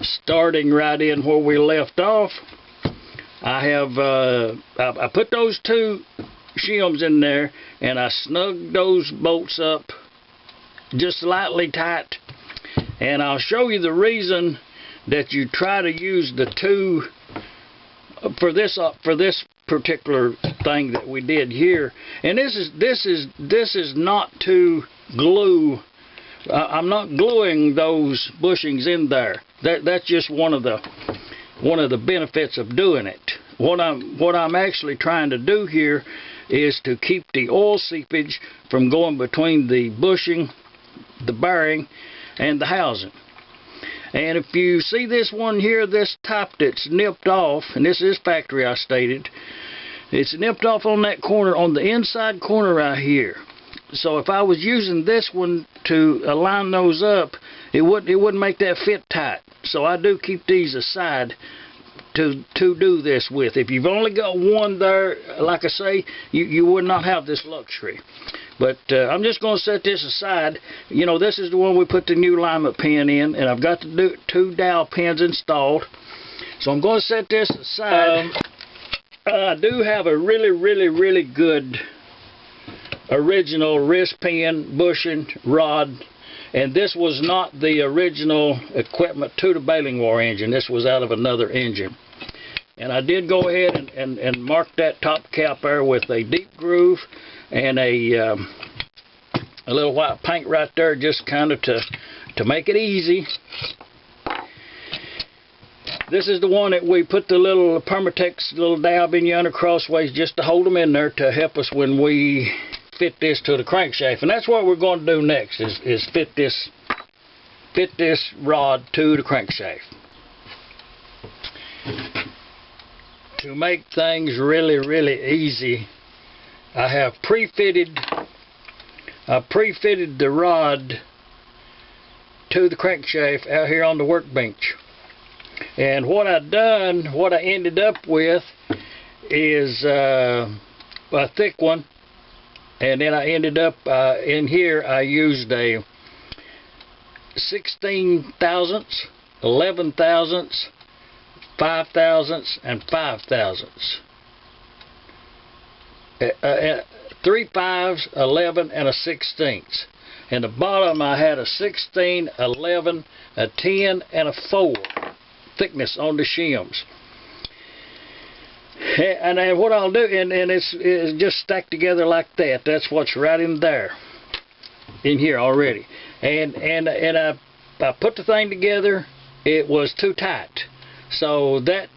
starting right in where we left off, I have I put those 2 shims in there, and I snugged those bolts up just slightly tight. And I'll show you the reason that you try to use the 2 for this particular thing that we did here. And this is not to glue. I'm not gluing those bushings in there. That's just one of the benefits of doing it. What I'm actually trying to do here is to keep the oil seepage from going between the bushing, the bearing, and the housing. And if you see this one here, this top that's nipped off, and this is factory, I stated, it's nipped off on that corner, on the inside corner right here. So if I was using this one to align those up, it wouldn't make that fit tight. So I do keep these aside to do this with. If you've only got one there, like I say, you would not have this luxury. But I'm just going to set this aside. You know, this is the one we put the new alignment pin in, and I've got the 2 dowel pins installed. So I'm going to set this aside. I do have a really good original wrist pin bushing rod, and this was not the original equipment to the baling wire engine. This was out of another engine. And I did go ahead and mark that top cap there with a deep groove and a little white paint right there, just kind of to make it easy. This is the one that we put the little Permatex little dab in yonder crossways just to hold them in there to help us when we fit this to the crankshaft. And that's what we're going to do next, is fit this rod to the crankshaft. To make things really easy, I have pre-fitted the rod to the crankshaft out here on the workbench. And what I ended up with is a thick one. And then I ended up in here, I used a 16 thousandths, 11 thousandths, 5 thousandths, and 5 thousandths. 3 5s, 11, and a 16th. In the bottom I had a 16, 11, a 10, and a 4 thickness on the shims. And then what I'll do, and it's just stacked together like that. That's what's right in there, in here already. And I put the thing together. It was too tight, so that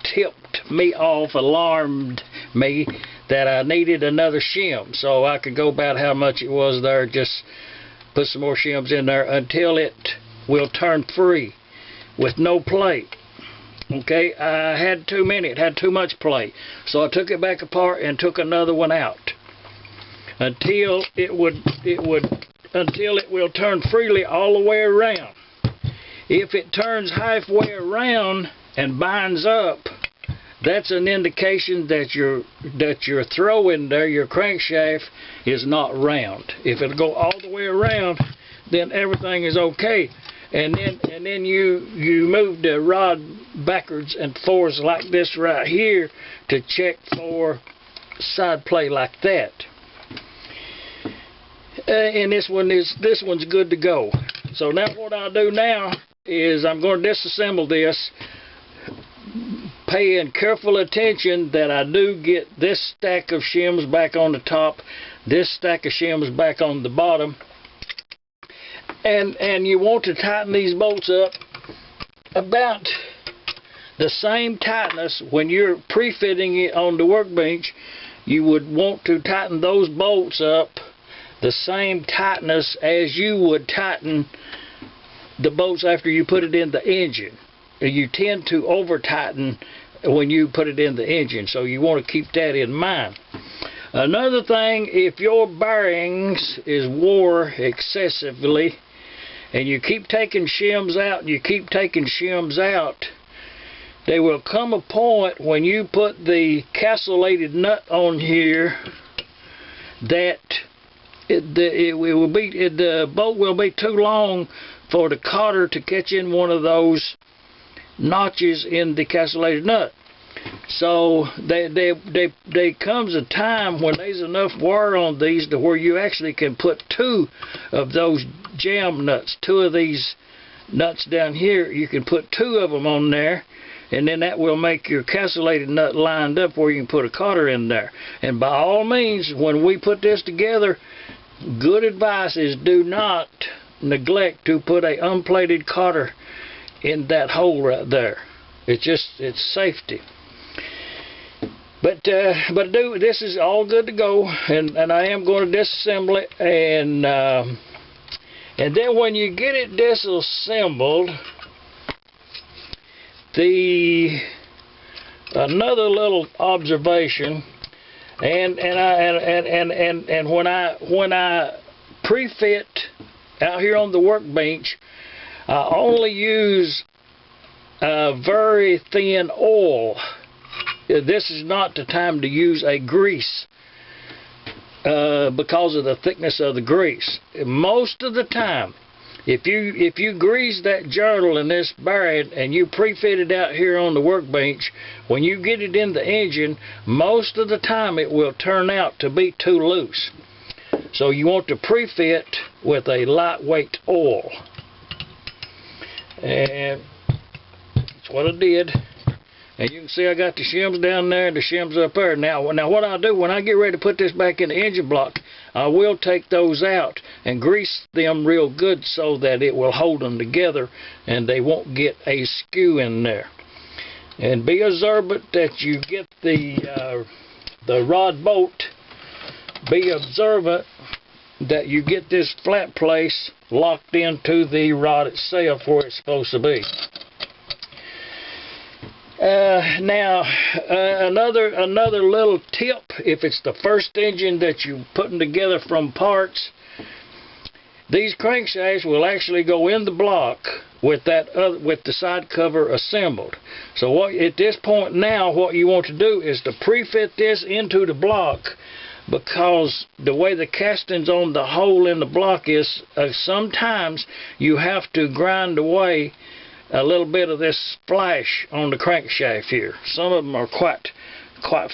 tipped me off, alarmed me that I needed another shim, so I could go about how much it was there. Just put some more shims in there until it will turn free with no play. Okay, I had too many. It had too much play, so I took it back apart and took another one out until it will turn freely all the way around. If it turns halfway around and binds up, that's an indication that your throw in there, your crankshaft, is not round. If it'll go all the way around, then everything is okay. And then you move the rod backwards and forwards like this right here to check for side play like that. And this one's good to go. So now what I'll do now is I'm going to disassemble this, paying careful attention that I do get this stack of shims back on the top, this stack of shims back on the bottom. And you want to tighten these bolts up about the same tightness when you're pre-fitting it on the workbench. You would want to tighten those bolts up the same tightness as you would tighten the bolts after you put it in the engine. You tend to over tighten when you put it in the engine, so you want to keep that in mind. Another thing, if your bearings is wore excessively and you keep taking shims out and you keep taking shims out, there will come a point when you put the castellated nut on here that the bolt will be too long for the cotter to catch in one of those notches in the castellated nut. So there comes a time when there's enough wear on these to where you actually can put 2 of those jam nuts, 2 of these nuts down here. You can put 2 of them on there, and then that will make your castellated nut lined up where you can put a cotter in there. And by all means, when we put this together, good advice is do not neglect to put a unplated cotter in that hole right there. It's safety. But this is all good to go, and I am going to disassemble it, and then when you get it disassembled, another little observation, and when I pre-fit out here on the workbench, I only use very thin oil. This is not the time to use a grease because of the thickness of the grease. Most of the time, if you grease that journal and this bearing and you pre-fit it out here on the workbench, when you get it in the engine, most of the time it will turn out to be too loose. So you want to pre-fit with a lightweight oil. And that's what I did. And you can see I got the shims down there and the shims up there. Now what I'll do when I get ready to put this back in the engine block, I will take those out and grease them real good so that it will hold them together and they won't get a skew in there. And be observant that you get the rod bolt. Be observant that you get this flat place locked into the rod itself where it's supposed to be. Another little tip, if it's the first engine that you're putting together from parts, these crankshafts will actually go in the block with the side cover assembled. So at this point now, what you want to do is to pre-fit this into the block, because the way the castings on the hole in the block is, sometimes you have to grind away a little bit of this flash on the crankshaft here. Some of them are quite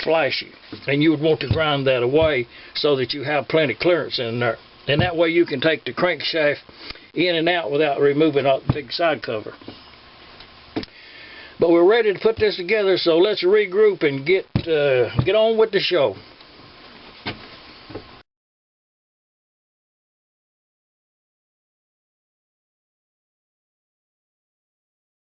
flashy, and you would want to grind that away so that you have plenty clearance in there. And that way you can take the crankshaft in and out without removing the big side cover. But we're ready to put this together, so let's regroup and get on with the show.